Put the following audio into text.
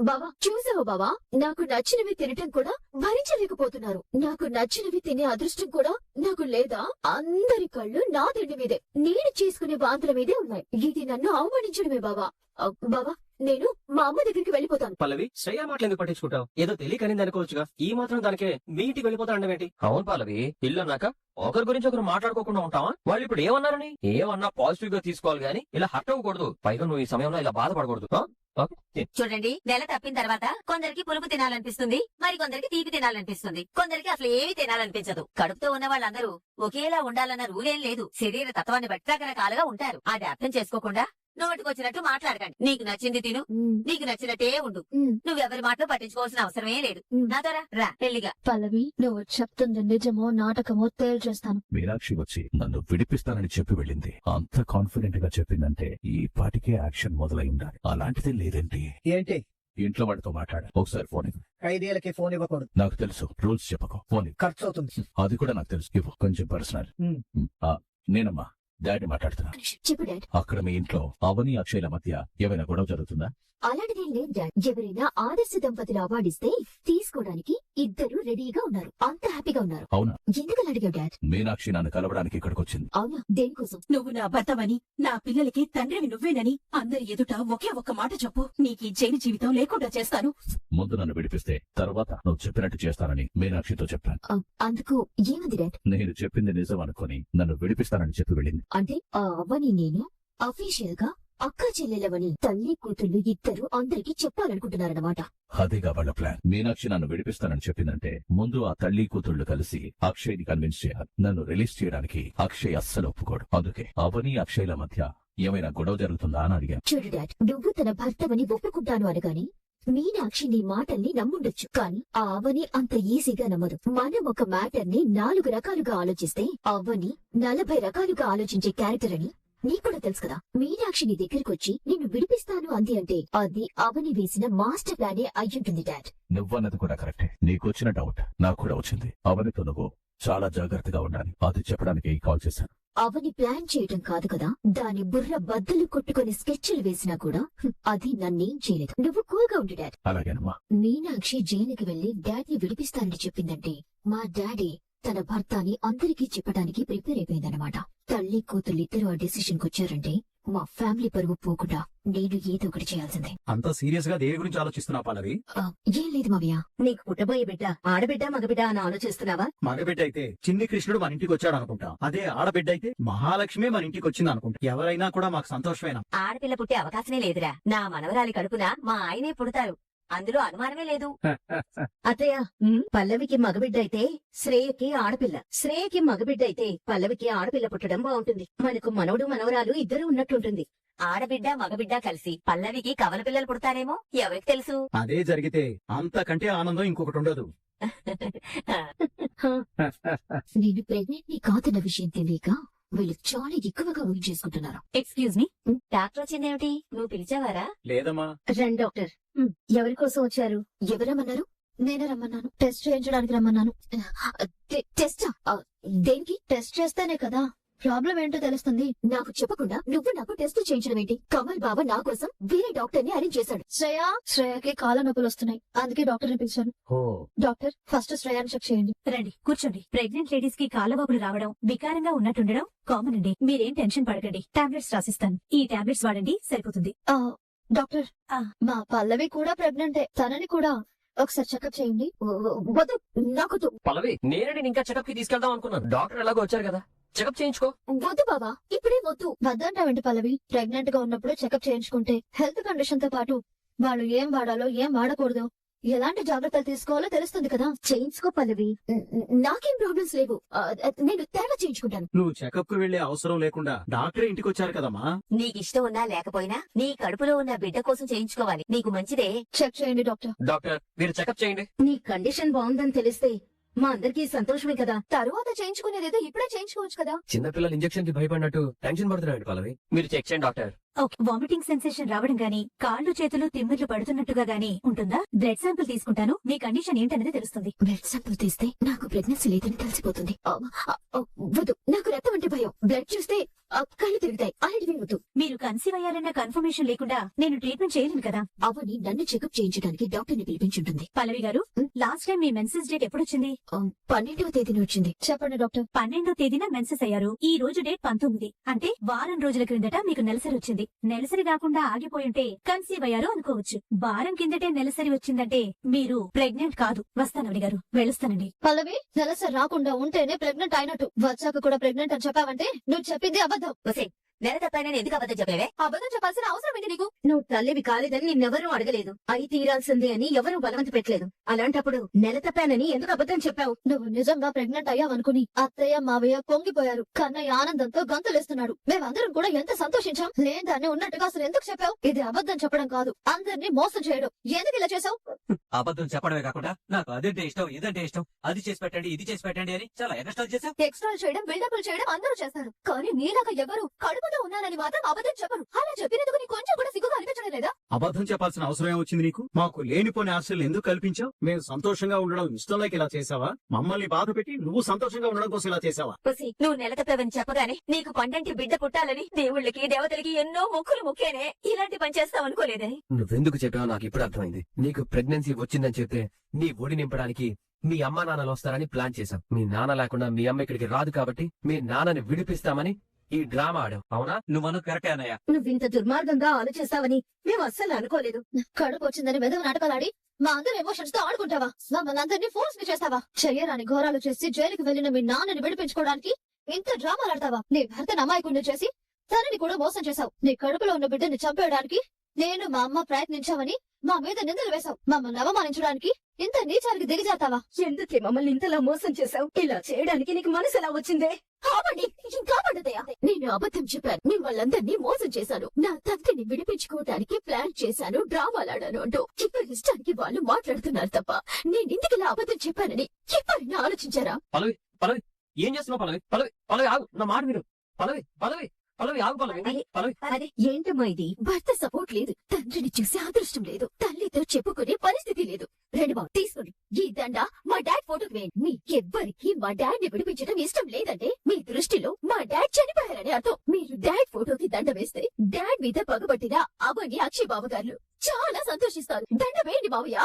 బావా చూసావా బావా, నాకు నచ్చినవి తినటం కూడా భరించలేకపోతున్నారు. నాకు నచ్చినవి తినే అదృష్టం కూడా నాకు లేదా? అందరి కళ్ళు నా తిండి మీదే, నేను చేసుకునే వాంతుల మీదే ఉన్నాయి. ఇది నన్ను అవమానించడమే బావా. బావా నేను మా అమ్మ దగ్గరికి వెళ్ళిపోతాను. పల్లవి, శ్రేయ మాటలు ఎందుకు పట్టించుకుంటావు? ఏదో తెలియకనింది అనుకోవచ్చుగా. ఈ మాత్రం దానికే మీ ఇంటికి వెళ్ళిపోతా అండమేంటి? అవును పల్లవి, ఇల్లు అన్నాక ఒకరి గురించి ఒకరు మాట్లాడుకోకుండా ఉంటావా? వాళ్ళు ఇప్పుడు ఏమన్నారని ఏమన్నా పాజిటివ్ గా తీసుకోవాలి గానీ ఇలా హర్ట్ అవ్వకూడదు. పైగా నువ్వు ఈ సమయంలో ఇలా బాధపడకూడదు. చూడండి, నెల తప్పిన తర్వాత కొందరికి పులుపు తినాలనిపిస్తుంది, మరి కొందరికి తీపి తినాలనిపిస్తుంది, కొందరికి అసలు ఏమి తినాలనిపించదు. కడుపుతో ఉన్న వాళ్ళందరూ ఒకేలా ఉండాలన్న రూలేం లేదు. శరీర తత్వాన్ని బట్టి రకరకాలుగా ఉంటారు. అది అర్థం చేసుకోకుండా నోటికొచ్చినట్టు మాట్లాడకండి. నీకు నచ్చింది తిను, నీకు నచ్చినట్టే ఉండు. నువ్వెవరి మాటలు పట్టించుకోవాల్సిన అవసరమే లేదు. నాతో రా పెళ్లిగా. పల్లవి, నువ్వు చెప్తుంది నిజమో నాటకమో తేల్చేస్తాను. మీనాక్షి వచ్చి నన్ను విడిపిస్తానని చెప్పి వెళ్ళింది. అంత కాన్ఫిడెంట్ గా చెప్పిందంటే ఈ పాటికే యాక్షన్ మొదలై ఉండాలి. అలాంటిది లేదేంటి? ఏంటి? ఇంట్లో వాడితో మాట్లాడ. ఒకసారి ఫోన్ ఇవ్వు. 5 ఏళ్లకి ఫోన్ ఇవ్వకూడదు. నాకు తెలుసు, రూల్స్ చెప్పకు. ఫోన్ ఇవ్వు. ఖర్చు అవుతుంది. అది కూడా నాకు తెలుసు. ఇవ్వు, కొంచెం పర్సనల్. నేనమ్మా డాడీ మాట్లాడుతున్నా. చెప్పు డాడ్. అక్కడ మీ ఇంట్లో అవని అక్షయ్ల మధ్య ఏమైనా గొడవ జరుగుతుందా? అలాంటిదేం లేదు డాడ్. ఎవరైనా ఆదర్శ దంపతులు అవార్డు ఇస్తే తీసుకోవడానికి ఇద్దరు రెడీగా ఉన్నారు. అంత హ్యాపీగా ఉన్నారు. అవునా? ఎందుకలా అడిగావు డాడ్? మీనాక్షి నన్ను కలవడానికి ఇక్కడికి వచ్చింది. అవునా? దేనికోసం? నువ్వు నా భర్తవని, నా పిల్లలకి తండ్రివి నువ్వేనని అందరి ఎదుట ఒకే ఒక్క మాట చెప్పు. నీకు ఈ జైలు జీవితం లేకుండా చేస్తాను. ముందు నన్ను విడిపిస్తే తర్వాత నువ్వు చెప్పినట్టు చేస్తానని మీనాక్షితో చెప్పాను. అందుకు ఏమంది డాడ్? నేను చెప్పింది నిజం అనుకుని నన్ను విడిపిస్తానని చెప్పి వెళ్ళింది. అంటే ఆ అవ్వని నేను అఫీషియల్ గా అక్క చెల్లెలవని తల్లి కూతుళ్ళు ఇద్దరు అందరికీ చెప్పాలనుకుంటున్నారన్నమాట. అదేగా వాళ్ళ ప్లాన్. మీనాక్షి నన్ను విడిపిస్తానని చెప్పిందంటే ముందు ఆ తల్లి కూతుళ్లు కలిసి అక్షయ్ ని కన్విన్స్ చేయాలి. నన్ను రిలీజ్ చేయడానికి అక్షయ్ అస్సలు ఒప్పుకోడు. అందుకే అవని అక్షయ్ల మధ్య ఏమైనా గొడవ జరుగుతుందా అని అడిగాను. చూడు డాడ్, నువ్వు తన భర్తవని ఒప్పుకుంటాను అనగాని మీనాక్షి నీ మాటల్ని నమ్ముండొచ్చు, కానీ ఆ అవని అంత ఈజీగా నమ్మదు. మనం ఒక మ్యాటర్ ని 4 రకాలుగా ఆలోచిస్తే అవని 40 రకాలుగా ఆలోచించే క్యారెక్టర్ అని నీకు కూడా తెలుసు కదా. మీనాక్షి నీ దగ్గరికి వచ్చి నిన్ను విడిపిస్తాను అంది అంటే అది అవని వేసిన మాస్టర్ ప్లానే అయ్యుంటుంది డాడ్. నువ్వన్నది కూడా కరెక్టే. నీకొచ్చిన డౌట్ నాకు కూడా వచ్చింది. అవనితో నువ్వు చాలా జాగ్రత్తగా ఉండాలి. అది చెప్పడానికి కాల్ చేశాను. అవని ప్లాన్ చేయటం కాదు కదా, దాని బుర్ర బద్దలు కొట్టుకుని స్కెచ్లు వేసినా కూడా అది నన్నేం చేయలేదు. నువ్వు కూల్గా ఉండు డాడ్. అలాగేనమ్మా. మీనాక్షి జైలుకి వెళ్లి డాడీని విడిపిస్తానని చెప్పిందంటే మా డాడీ తన భర్త అని అందరికీ చెప్పడానికి ప్రిపేర్ అయిపోయిందన్నమాట. తల్లి కూతుళ్ళిద్దరూ ఆ డెసిషన్ కొచ్చారంటే మా ఫ్యామిలీ పరువు పోకుండా నేను ఏదో ఒకటి చేయాల్సిందే. అంత సీరియస్ గా దేని గురించి ఆలోచిస్తున్నా పల్లవి? ఏం లేదు మావయ్య. నీకు పుట్టబోయే బిడ్డ ఆడబిడ్డ మగబిడ్డ అని ఆలోచిస్తున్నావా? మగబిడ్డ అయితే చిన్ని కృష్ణుడు మన ఇంటికి వచ్చాడు అనుకుంటా. అదే ఆడబిడ్డ అయితే మహాలక్ష్మి మన ఇంటికి వచ్చింది అనుకుంటా. ఎవరైనా కూడా మాకు సంతోషమేనా? ఆడపిల్ల పుట్టే అవకాశమే లేదురా. నా మనవరాలి కడుపున మా ఆయనే పుడతారు, అందులో అనుమానమే లేదు. అత్తయ్య, పల్లవికి మగబిడ్డ అయితే శ్రేయకి ఆడపిల్ల, శ్రేయకి మగబిడ్డ అయితే పల్లవికి ఆడపిల్ల పుట్టడం బాగుంటుంది. మనకు మనవడు మనవరాలు ఇద్దరు ఉన్నట్టుంటుంది. ఆడబిడ్డ మగబిడ్డ కలిసి పల్లవికి కవల పిల్లలు పుడతారేమో, ఎవరికి తెలుసు? అదే జరిగితే అంతకంటే ఆనందం ఇంకొకటి ఉండదు. నేను ప్రెగ్నెంట్ ని కాదన్న విషయం తెలియక వీళ్ళు చాలా ఎక్కువగా ఊహి చేసుకుంటున్నారు. ఎక్స్క్యూజ్ మీ, డాక్టర్ వచ్చిందేమిటి? నువ్వు పిలిచావారా? లేదమ్మా. రండి డాక్టర్. ఎవరి కోసం వచ్చారు? ఎవరమ్మన్నారు? నేనే రమ్మన్నాను. టెస్ట్ చేయించడానికి రమ్మన్నాను. టెస్టా? దేనికి? టెస్ట్ చేస్తేనే కదా ప్రాబ్లం ఏంటో తెలుస్తుంది. నాకు చెప్పకుండా నువ్వు నాకు టెస్ట్ చేయించడం ఏంటి? కమల్ బాబా నా కోసం వేరే డాక్టర్ ని అరేంజ్ చేశాడు. శ్రేయకి కాళ్ళ నొప్పులు వస్తున్నాయి, అందుకే డాక్టర్ ని పిలిచాను. డాక్టర్, ఫస్ట్ శ్రేయాన్ని చెక్ చేయండి. రండి కూర్చోండి. ప్రెగ్నెంట్ లేడీస్ కి కాళ్ళవాపులు రావడం, వికారంగా ఉన్నట్టుండడం కామన్ అండి. మీరేం టెన్షన్ పడకండి. టాబ్లెట్స్ రాసిస్తాను, ఈ టాబ్లెట్స్ వాడండి, సరిపోతుంది. డాక్టర్, మా పల్లవి కూడా ప్రెగ్నెంటే, తనని కూడా ఒకసారి చెకప్ చేయండి. వద్దు, నాకొద్దు. పల్లవి, నేనే ఇంకా చెకప్ కి తీసుకెళ్దాం అనుకున్నాను. డాక్టర్ ఎలాగో వచ్చారు కదా, చెకప్ చేయించుకో. వద్దు బాబా, ఇప్పుడే వద్దు. వద్దంటావేంటి పల్లవి? ప్రెగ్నెంట్ గా ఉన్నప్పుడు చెకప్ చేయించుకుంటే హెల్త్ కండిషన్ తో పాటు వాళ్ళు ఏం వాడాలో ఏం వాడకూడదు, ఎలాంటి జాగ్రత్తలు తీసుకోవాలో తెలుస్తుంది కదా. చేయించుకో పల్లవి, నాకేం ప్రాబ్లమ్స్ లేవు. నేను తేడా చేయించుకుంటాను. నువ్వు చెకప్ కు వెళ్లే అవసరం లేకుండా డాక్టర్ ఇంటికి వచ్చారు కదమ్మా. నీకిష్టం ఉన్నా లేకపోయినా నీ కడుపులో ఉన్న బిడ్డ కోసం చేయించుకోవాలి. నీకు మంచిదే. చెక్ చేయండి డాక్టర్. డాక్టర్, మీరు చెకప్ చేయండి. నీ కండిషన్ బాగుందని తెలిస్తే మా అందరికీ సంతోషమే కదా. తరువాత చేయించుకునేదేదో ఇప్పుడే చేయించుకోవచ్చు కదా. చిన్నపిల్లలు ఇంజెక్షన్ కి భయపడినట్టు టెన్షన్ పడుతున్నాడు పల్లవి. మీరు చెక్ చేయండి డాక్టర్. ఓకే, వామిటింగ్ సెన్సేషన్ రావడం గానీ కాళ్ళు చేతులు తిమ్మిర్లు పడుతున్నట్టుగా గానీ ఉంటుందా? బ్లడ్ శాంపిల్ తీసుకుంటాను, మీ కండిషన్ ఏంటనేది తెలుస్తుంది. బ్లడ్ శాంపుల్ తీస్తే నాకు ప్రెగ్నెన్సీ లేదని తెలిసిపోతుంది. వద్దు, నాకు రక్తం అంటే భయం. బ్లడ్ చూస్తే కళ్ళు తిరుగుతాయి. అలాంటివి వద్దు. మీరు కన్సీవ్ అయ్యారన్న కన్ఫర్మేషన్ లేకుండా నేను ట్రీట్మెంట్ చేయలేను కదా. అవని నన్ను చెకప్ చేయించడానికి డాక్టర్ ని పిలిపించుంటుంది. పల్లవి గారు, లాస్ట్ టైం మీ మెన్సెస్ డేట్ ఎప్పుడొచ్చింది? 12వ తేదీన వచ్చింది. చెప్పండి డాక్టర్. 12వ తేదీన మెన్సెస్ అయ్యారు. ఈ రోజు డేట్ 19, అంటే వారం రోజుల క్రిందట మీకు నెలసరి వచ్చింది. నెలసరి కాకుండా ఆగిపోయుంటే కన్సీవ్ అయ్యారు అనుకోవచ్చు. వారం కిందటే నెలసరి వచ్చిందంటే మీరు ప్రెగ్నెంట్ కాదు. వస్తానవని గారు, వెళ్ళొస్తానండి. పల్లవి, నెలసరి రాకుండా ఉంటేనే ప్రెగ్నెంట్ అయినట్టు. వచ్చాక కూడా ప్రెగ్నెంట్ అని చెప్పావంటే నువ్వు చెప్పింది అబద్ధం. ఒసేయ్, నెల తప్పైనా ఎందుకు అబద్ధం చెప్పేవే? అబద్ధం చెప్పాల్సిన అవసరం ఏంటి నీకు? నువ్వు తల్లివి కాలేదని నిన్నెవరూ అడగలేదు. అయి తీరాల్సింది అని ఎవరూ బలవంత పెట్టలేదు. అలాంటప్పుడు నెల తప్పానని ఎందుకు అబద్ధం చెప్పావు? నువ్వు నిజంగా ప్రెగ్నెంట్ అయ్యావనుకుని అత్తయ్య మావయ్య పొంగిపోయారు. కన్నయ్య ఆనందంతో గంతులేస్తున్నాడు. మేమందరం కూడా ఎంత సంతోషించాం. లేదాన్ని ఉన్నట్టుగా అసలు ఎందుకు చెప్పావు? ఇది అబద్ధం చెప్పడం కాదు, అందరినీ మోసం చేయడం. ఎందుకు ఇలా చేసావు? అబద్ధం చెప్పడమే కాకుండా నాకు అదంటే ఇష్టం, ఇదంటే ఇష్టం, అది చేసి పెట్టండి, ఇది చేసి పెట్టండి అని చాలా ఎక్స్ట్రా చేశావు. ఎక్స్ట్రా చేయడం, బిల్డప్లు చేయడం అందరూ చేస్తారు. కానీ నీలాగా ఎవరు కడుపులో ఉన్నానని మాత్రం అబద్ధం చెప్పరు. అలా చెప్పినందుకు నీకు కొంచెం కూడా సిగ్గుగా అనిపించడం లేదా? అబద్ధం చెప్పాల్సిన అవసరం ఏమొచ్చింది నీకు? మాకు లేనిపోని ఆశలు ఎందుకు కల్పించావు? మేము సంతోషంగా ఉండడం ఇష్టం లేక ఇలా చేసావా? మమ్మల్ని బాధ పెట్టి నువ్వు సంతోషంగా ఉండడం కోసం ఇలా చేసావా? ఒసేయ్, నువ్వు నెల తప్పవని చెప్పగానే నీకు పండంటి బిడ్డ పుట్టాలని దేవుళ్ళకి దేవతలకి ఎన్నో మొక్కులు మొక్కేనే. ఇలాంటి పని చేస్తావు అనుకోలేదే. నువ్వెందుకు చెప్పావో నాకు ఇప్పుడు అర్థమైంది. నీకు ప్రెగ్నెన్సీ వచ్చిందని చెప్తే నీ ఒడి నింపడానికి మీ అమ్మా నాన్నలు వస్తారని ప్లాన్ చేశాం. మీ నాన్న లేకుండా మీ అమ్మ ఇక్కడికి రాదు కాబట్టి మీ నాన్నని విడిపిస్తామని ఈ డ్రామా ఆడాం, అవునా? నువ్వు కరెక్టే అన్నయ్య. నువ్వింత దుర్మార్గంగా ఆలోచిస్తావని మేము అస్సలు అనుకోలేదు. కడుపు వచ్చిందని మెదవ నాటకాలాడి మా అందరి ఎమోషన్స్ తో ఆడుకుంటావా? మమ్మల్ని అందరినీ ఫోర్స్ ని చేస్తావా? చెయ్యరాని ఘోరాలు చేసి జైలుకి వెళ్లిన మీ నాన్నని విడిపించుకోవడానికి ఇంత డ్రామాలు ఆడతావా? నీ భర్తను అమాయకుడిని చేసి తనని కూడా మోసం చేశావు. నీ కడుపులో ఉన్న బిడ్డని చంపేయడానికి నేను మా అమ్మ ప్రయత్నించామని మా మీద నిందలు వేశావు. మమ్మల్ని అవమానించడానికి ఇంత నీచానికి దిగజాతావా? ఎందుకే మమ్మల్ని ఇంతలా మోసం చేశావు? ఇలా చేయడానికి నీకు మనసు ఎలా వచ్చిందే? కావండి, ఇంకా పండుతాయా? నేను అబద్ధం చెప్పాను, మిమ్మల్ందరినీ మోసం చేశాను, నా తండ్రిని విడిపించుకోవడానికి ప్లాన్ చేశాను, డ్రామాలాడాను అంటూ ఇప్పుడు ఇష్టానికి వాళ్ళు మాట్లాడుతున్నారు తప్ప నేను ఇందుకు ఇలా అబద్ధం చెప్పానని ఎప్పుడైనా ఆలోచించారా? పల్లవి, పల్లవి, ఏం చేస్తున్నావు? పల్లవి, పల్లవి, పల్లవి ఆగు, నా మాట విను. పల్లవి, పల్లవి, పల్లవి ఆగు. పల్లవి, పల్లవి. అదే ఏంటమ్మా ఇది? భర్త సపోర్ట్ లేదు, తండ్రిని చూసి అదృష్టం లేదు, తల్లితో చెప్పుకునే పరిస్థితి లేదు. రెండు బాబు తీసుకోండి. ఈ దండ మా డాడ్ ఫోటోకి వేయండి. మీ ఎవ్వరికి మా డాడ్ ని విడిపించడం ఇష్టం లేదంటే మీ దృష్టిలో మా డాడ్ చనిపోయారని అర్థం. మీరు డాడ్ ఫోటోకి దండ వేస్తే డాడ్ మీద పగబట్టిన అవని అక్షయ్ బాబు గారు చాలా సంతోషిస్తారు. దండ వేయండి మావయ్య.